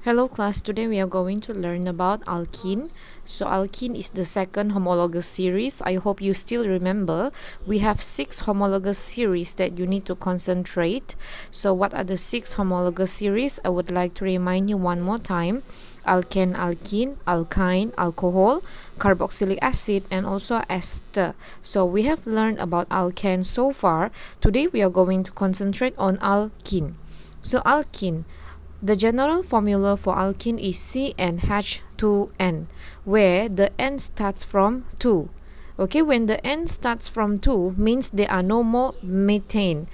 Hello class, today we are going to learn about alkene. So alkene is the second homologous series. I hope you still remember. We have 6 homologous series that you need to concentrate. So what are the 6 homologous series? I would like to remind you one more time. Alkene, alkene, alkyne, alcohol, carboxylic acid, and also ester. So we have learned about alkene so far. Today we are going to concentrate on alkene. So alkene, the general formula for alkene is CnH2n, where the N starts from 2. Okay, when the N starts from 2 means there are no more methane.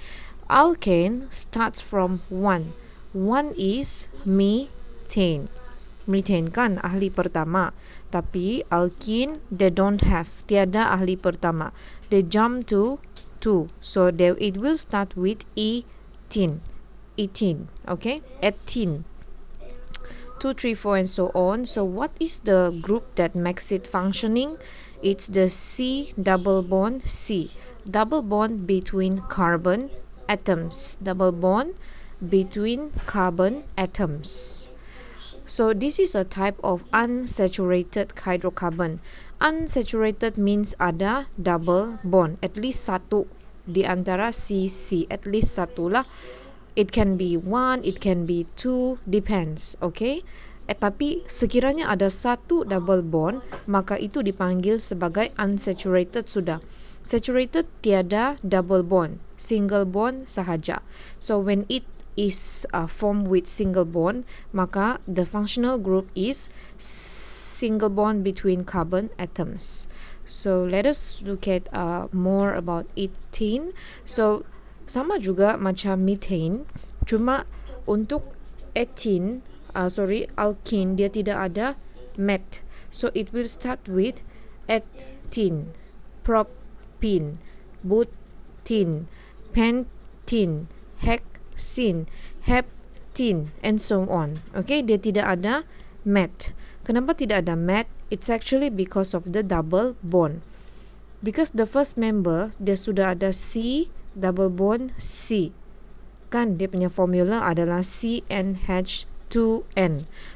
Alkane starts from 1. 1 is methane. Methane kan ahli pertama. Tapi alkene they don't have, tiada ahli pertama. They jump to 2. So it will start with ethene. Okay, 18, 2, 3, 4 and so on. So what is the group that makes it functioning? It's the C double bond C, double bond between carbon atoms, double bond between carbon atoms. So this is a type of unsaturated hydrocarbon. Unsaturated means ada double bond, at least satu di antara C, at least satu lah. It can be 1, it can be 2, depends, okay? Tapi sekiranya ada satu double bond, maka itu dipanggil sebagai unsaturated sudah. Saturated tiada double bond, single bond sahaja. So when it is formed with single bond, maka the functional group is single bond between carbon atoms. So let us look at more about ethene. So sama juga macam methane, cuma untuk alkene dia tidak ada met. So it will start with ethene, propene, butene, pentene, hexene, heptene and so on. Okay, dia tidak ada met. Kenapa tidak ada met? It's actually because of the double bond. Because the first member dia sudah ada C double bond C, kan dia punya formula adalah CnH2n.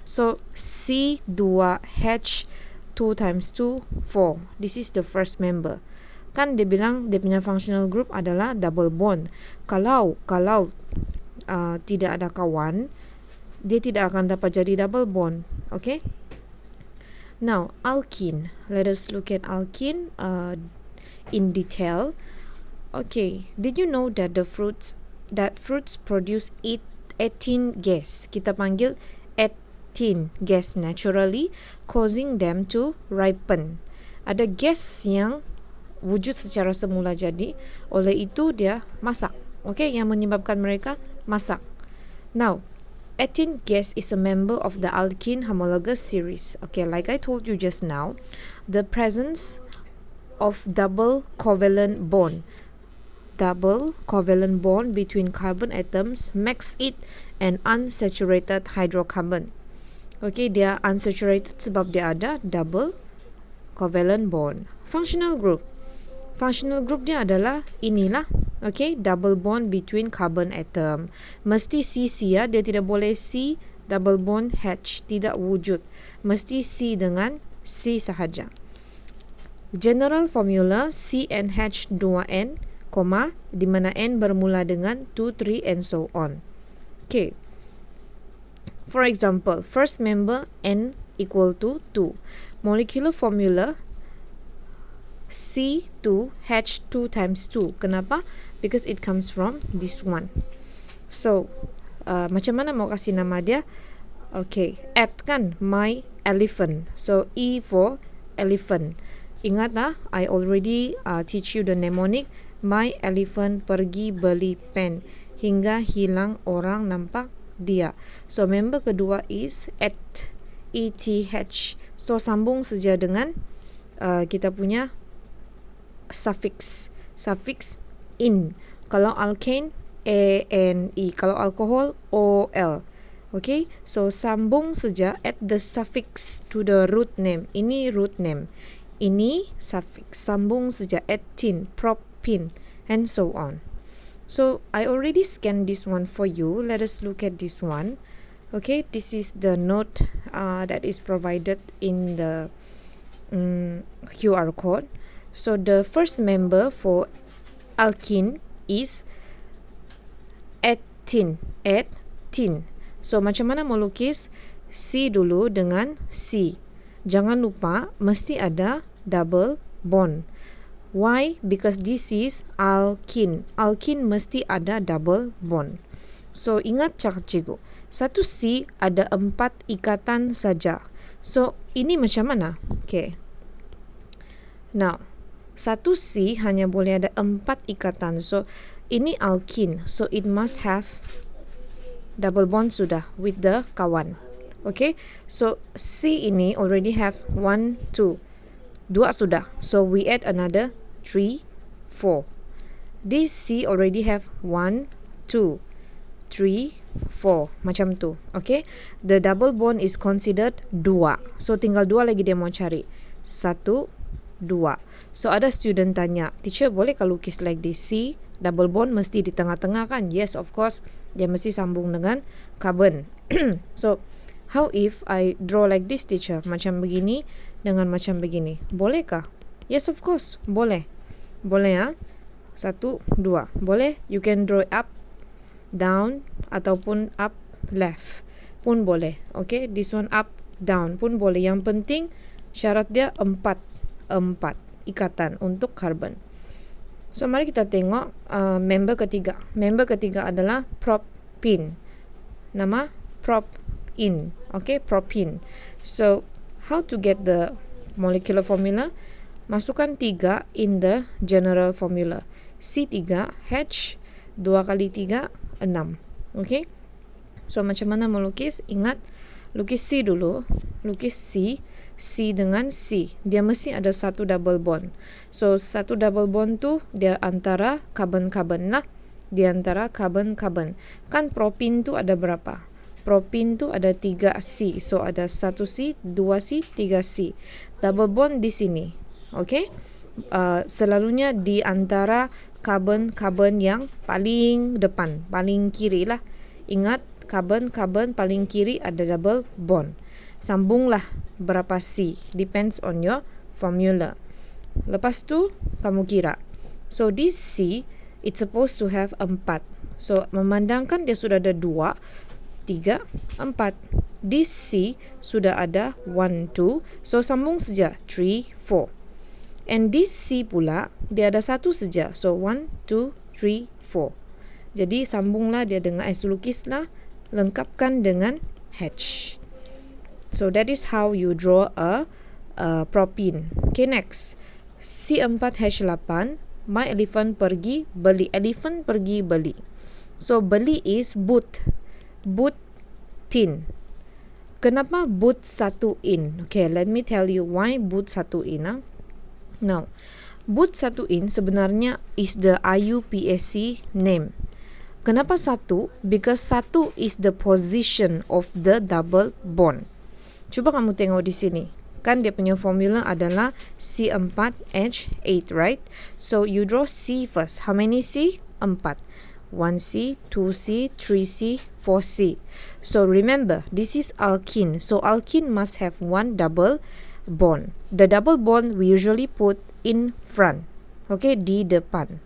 So C2H 2 times 2 4. This is the first member. Kan dia bilang dia punya functional group adalah double bond. Kalau tidak ada kawan, dia tidak akan dapat jadi double bond. Okay. Now alkene. Let us look at alkene in detail. Okay, did you know that fruits produce ethene gas? Kita panggil ethene gas naturally, causing them to ripen. Ada gas yang wujud secara semula jadi, oleh itu dia masak. Okay, yang menyebabkan mereka masak. Now, ethene gas is a member of the alkene homologous series. Okay, like I told you just now, the presence of double covalent bond between carbon atoms makes it an unsaturated hydrocarbon. Okay, dia unsaturated sebab dia ada double covalent bond. Functional group dia adalah inilah. Okay, double bond between carbon atom. Mesti C ya, dia tidak boleh C double bond H, tidak wujud. Mesti C dengan C sahaja. General formula CnH2n, di mana N bermula dengan 2, 3 and so on. Okay. For example, first member N equal to 2. Molecular formula C2H2 times 2. Kenapa? Because it comes from this one. So, macam mana mau kasih nama dia? Okay, kan my elephant. So, E for elephant. Ingat I already teach you the mnemonic. My elephant pergi beli pen hingga hilang orang nampak dia. So member kedua is ETH. So sambung saja dengan kita punya suffix in. Kalau alkane ANE, kalau alcohol OL. Okay, so sambung saja add the suffix to the root name. Ini root name. Ini suffix, sambung saja ethene, propene, and so on. So I already scanned this one for you. Let us look at this one. Okay, this is the note that is provided in the QR code. So the first member for alkene is 18. So macam mana mau lukis C dulu dengan C. Jangan lupa mesti ada double bond. Why? Because this is alkene. Alkene mesti ada double bond. So ingat cakap cikgu, satu C ada 4 ikatan saja. So ini macam mana? Okay. Now, satu C hanya boleh ada 4 ikatan. So ini alkene. So it must have double bond sudah with the kawan. Okay. So C ini already have 1, 2. 2 sudah. So we add another 3, 4. This C already have 1, 2, 3, 4. Macam tu. Okay. The double bond is considered 2. So tinggal 2 lagi dia mau cari. 1, 2. So ada student tanya, teacher boleh kalau lukis like this? C double bond mesti di tengah-tengah kan? Yes, of course. Dia mesti sambung dengan carbon. So how if I draw like this, teacher? Macam begini dengan macam begini. Bolehkah? Yes, of course. Boleh. Boleh ya? 1, 2. Boleh? You can draw up, down ataupun up, left pun boleh. Okay, this one up, down pun boleh. Yang penting syarat dia 4 ikatan untuk karbon. So mari kita tengok member ketiga. Member ketiga adalah propene. Nama propene. Okay, propene. So how to get the molecular formula? Masukkan 3 in the general formula. C3 H 2 kali 3 6. Okay. So macam mana melukis? Ingat lukis C dulu. Lukis C dengan C. Dia mesti ada satu double bond. So satu double bond tu dia antara carbon-carbon lah. Di antara carbon-carbon. Kan propene tu ada berapa? Propene tu ada 3C. So ada 1C, 2C, 3C. Double bond di sini. Okay? Selalunya di antara carbon-carbon yang paling depan, paling kiri lah. Ingat, carbon-carbon paling kiri ada double bond. Sambunglah berapa C. Depends on your formula. Lepas tu, kamu kira. So, this C, it's supposed to have 4. So, memandangkan dia sudah ada 2, 3, 4. This C sudah ada 1, 2. So, sambung saja. 3, 4. And this C pula, dia ada 1 saja. So, 1, 2, 3, 4. Jadi, sambunglah dia dengan lukislah, lengkapkan dengan H. So that is how you draw a propene. Okay, next. C4H8. My elephant pergi beli. Elephant pergi beli. So beli is boot. Boot tin. Kenapa boot 1 in? Okay, let me tell you why boot 1 in. Now, boot 1 in sebenarnya is the IUPAC name. Kenapa 1? Because 1 is the position of the double bond. Cuba kamu tengok di sini. Kan dia punya formula adalah C4H8, right? So you draw C first. How many C? 4. 1C, 2C, 3C, 4C. So remember, this is alkene. So alkene must have 1 double bond. The double bond we usually put in front. Okay, di depan.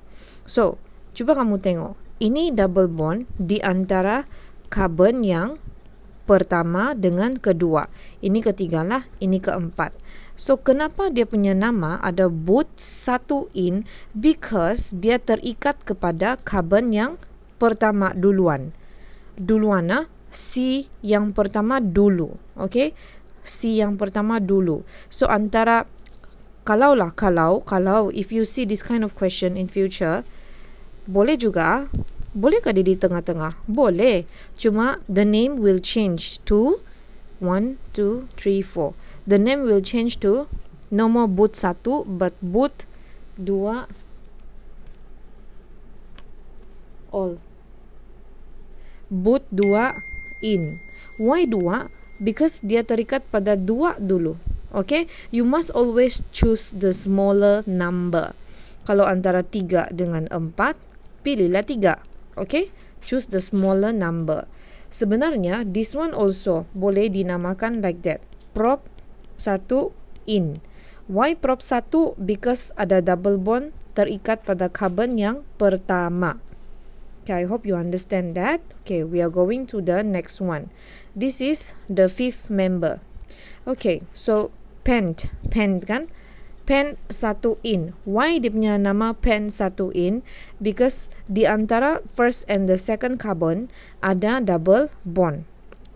So, cuba kamu tengok. Ini double bond di antara carbon yang pertama dengan kedua. Ini ketiga lah, ini keempat. So, kenapa dia punya nama ada boot 1 in? Because dia terikat kepada carbon yang pertama duluan. Duluan lah, C yang pertama dulu. Okay? C yang pertama dulu. So, antara, kalau if you see this kind of question in future, boleh juga. Bolehkah dia di tengah-tengah? Boleh. Cuma the name will change to 1, 2, 3, 4. The name will change to no more boot 1 but boot 2 all. Boot 2 in. Why 2? Because dia terikat pada 2 dulu. Okay? You must always choose the smaller number. Kalau antara 3 dengan 4, pilihlah 3. Okay, choose the smaller number. Sebenarnya this one also boleh dinamakan like that. Prop 1 in. Why prop 1? Because ada double bond terikat pada carbon yang pertama. Okay, I hope you understand that. Okay, we are going to the next one. This is the fifth member. Okay, so pent kan? Pen 1 in. Why dia punya nama pen 1 in? Because di antara first and the second carbon ada double bond.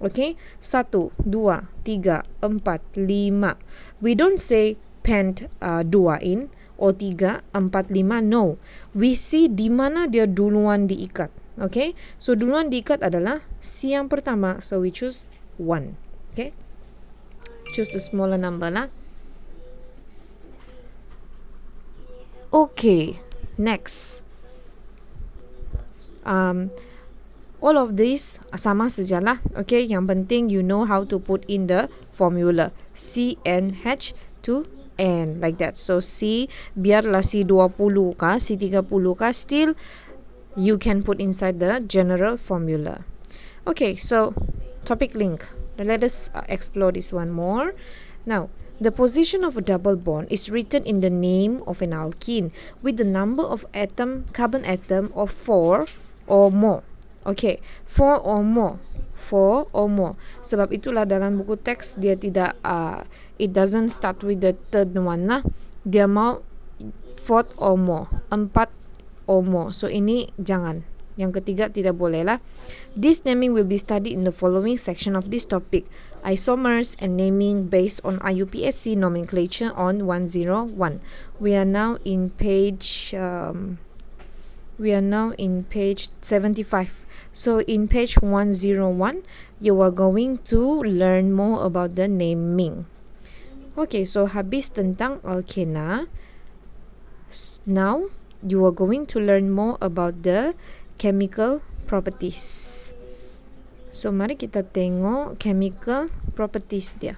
Okay, 1, 2, 3, 4, 5. We don't say pen 2 in or 3, 4, 5. No, we see di mana dia duluan diikat. Okay, so duluan diikat adalah C yang pertama. So we choose 1. Okay, choose the smaller number lah. Okay, next. All of this sama sajalah. Okay, yang penting you know how to put in the formula CnH2n like that. So C biarlah C20 kah, C30 kah, still you can put inside the general formula. Okay, so topic link. Let us explore this one more. Now, the position of a double bond is written in the name of an alkene with the number of carbon atom of 4 or more. Okay, 4 or more. 4 or more. Sebab itulah dalam buku teks dia tidak, it doesn't start with the third one lah. Dia mau 4 or more. 4 or more. So ini jangan. Yang ketiga tidak boleh lah. This naming will be studied in the following section of this topic. Isomers and naming based on IUPAC nomenclature on 101. We are now in page 75. So in page 101, you are going to learn more about the naming. Okay, so habis tentang alkena. Now you are going to learn more about the chemical properties. So mari kita tengok chemical properties dia.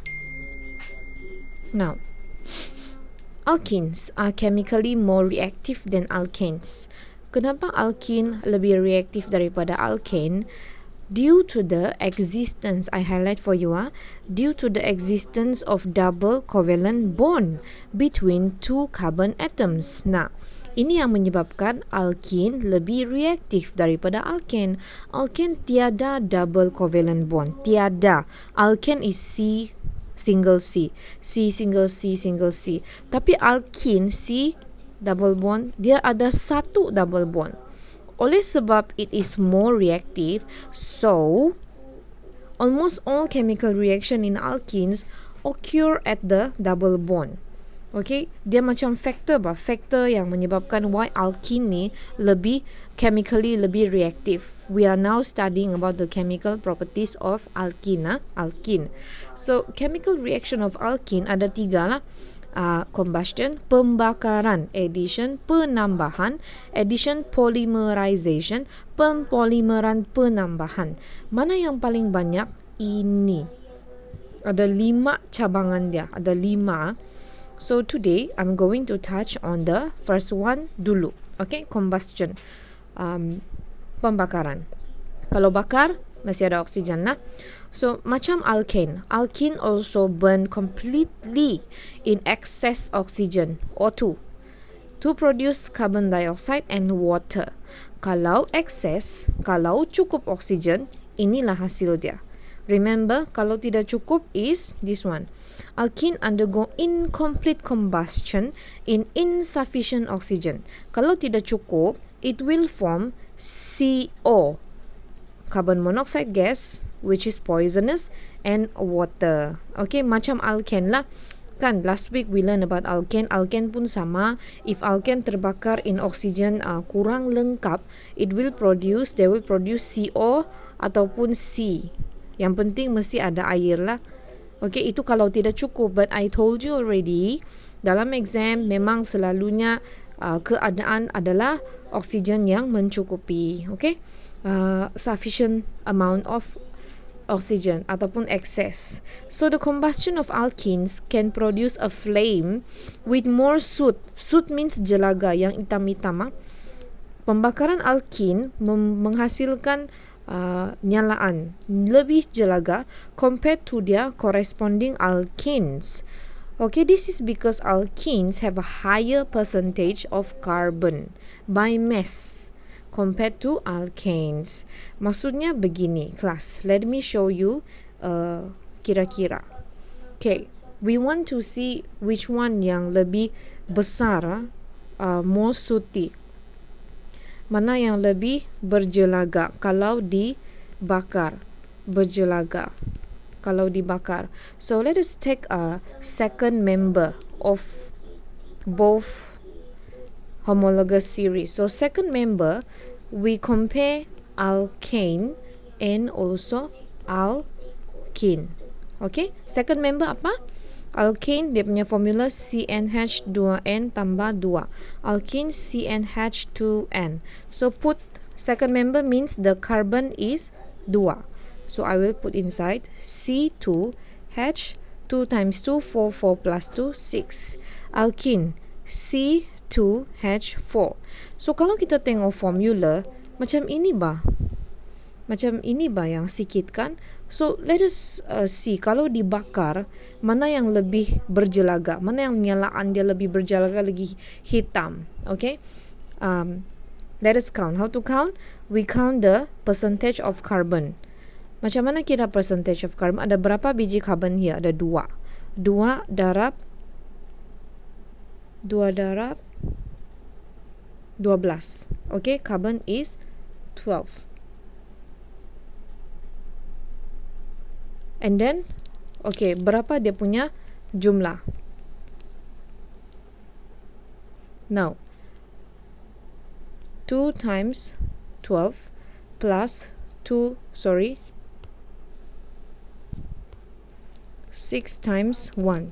Now, alkenes are chemically more reactive than alkanes. Kenapa alkene lebih reaktif daripada alkane? Due to the existence, I highlight for you, due to the existence of double covalent bond between two carbon atoms. Nah, ini yang menyebabkan alkene lebih reaktif daripada alkane. Alkane tiada double covalent bond. Tiada. Alkane is C single C. C single C single C. Tapi alkene C double bond, dia ada satu double bond. Oleh sebab it is more reactive, so almost all chemical reaction in alkenes occur at the double bond. Okay, dia macam faktor yang menyebabkan why alkene ni chemically lebih reactive. We are now studying about the chemical properties of alkene. So chemical reaction of alkene ada 3 lah. Combustion, pembakaran, addition, penambahan, addition, polymerization, pempolimeran, penambahan. Mana yang paling banyak? Ini. Ada 5 cabangan dia. Ada 5. So today I'm going to touch on the first one dulu. Okay, combustion. Pembakaran. Kalau bakar masih ada oksigen lah. So macam alkane also burn completely in excess oxygen O2 to produce carbon dioxide and water. Kalau cukup oksigen, inilah hasil dia. Remember, kalau tidak cukup is this one. Alkene undergo incomplete combustion in insufficient oxygen. Kalau tidak cukup, it will form CO, carbon monoxide gas, which is poisonous, and water. Okay, macam alkane lah. Kan last week we learn about alkane. Alkane pun sama. If alkane terbakar in oxygen kurang lengkap, they will produce CO ataupun C. Yang penting mesti ada air lah. Okay, itu kalau tidak cukup. But I told you already, dalam exam memang selalunya keadaan adalah oksigen yang mencukupi. Okay, sufficient amount of oxygen ataupun excess. So the combustion of alkenes can produce a flame with more soot. Soot means jelaga yang hitam-hitam. Pembakaran alkene menghasilkan nyalaan, lebih jelaga compared to their corresponding alkenes. Okay, this is because alkenes have a higher percentage of carbon by mass compared to alkanes. Maksudnya begini, kelas. Let me show you kira-kira. Okay, we want to see which one yang lebih besar, more sooty. Mana yang lebih berjelaga kalau dibakar, berjelaga kalau dibakar. So let us take a second member of both homologous series. So second member, we compare alkane and also alkene. Okay, second member apa? Alkane, dia punya formula CnH2n tambah 2. Alkene CnH2n. So put second member means the carbon is 2. So I will put inside C2H 2 times 2, 4, 4 plus 2, 6. Alkene C2H4. So kalau kita tengok formula, macam ini bah. Macam ini bah yang sikit kan. So let us see, kalau dibakar, mana yang lebih berjelaga, mana yang nyalaan dia lebih berjelaga, lagi hitam. Okay, let us count. How to count? We count the percentage of carbon. Macam mana kira percentage of carbon? Ada berapa biji carbon here? Ada 2. 2 darab 12. Okay, carbon is 12. And then, okay, berapa dia punya jumlah? Now, 2 times 12 plus 2, 6 times 1.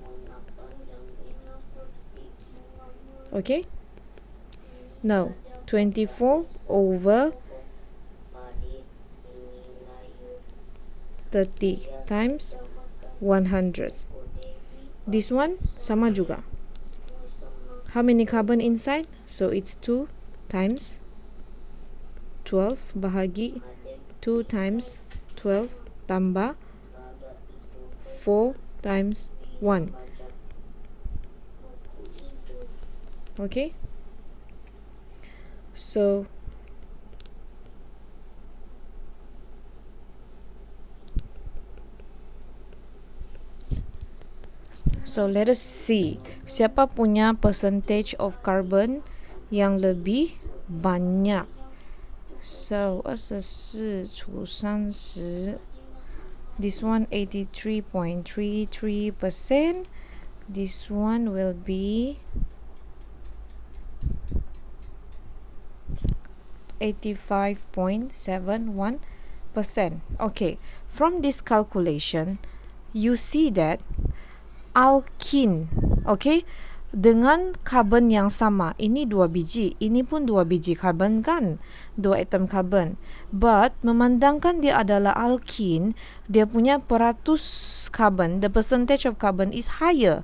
Okay? Now, 24 over 30 times 100. This one sama juga. How many carbon inside? So it's 2 times 12 bahagi 2 times 12 tambah 4 times 1. Okay? So let us see siapa punya percentage of carbon yang lebih banyak. So 24除30, this one 83.33%. This one will be 85.71%. Okay, from this calculation, you see that alkene, okay, dengan carbon yang sama, ini 2 biji, ini pun 2 biji carbon kan, 2 atom carbon. But memandangkan dia adalah alkene, dia punya peratus carbon, the percentage of carbon is higher.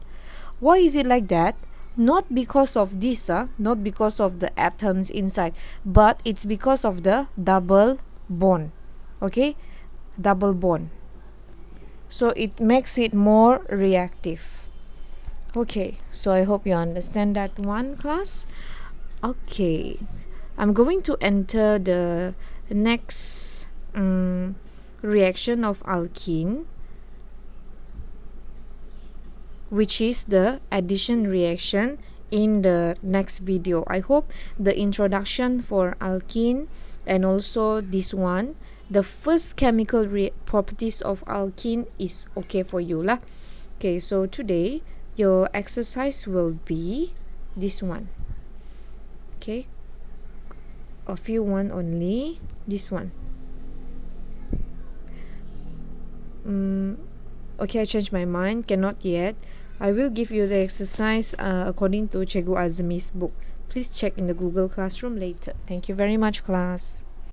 Why is it like that? Not because of this, not because of the atoms inside, but it's because of the double bond. Okay, double bond. So it makes it more reactive. Okay, so I hope you understand that one, class. Okay, I'm going to enter the next reaction of alkene, which is the addition reaction, in the next video. I hope the introduction for alkene and also this one, the first chemical properties of alkene, is okay for you lah. Okay, so today your exercise will be this one. Okay, a few one only. This one. Okay, I changed my mind. Cannot yet. I will give you the exercise according to Cikgu Azmi's book. Please check in the Google Classroom later. Thank you very much, class.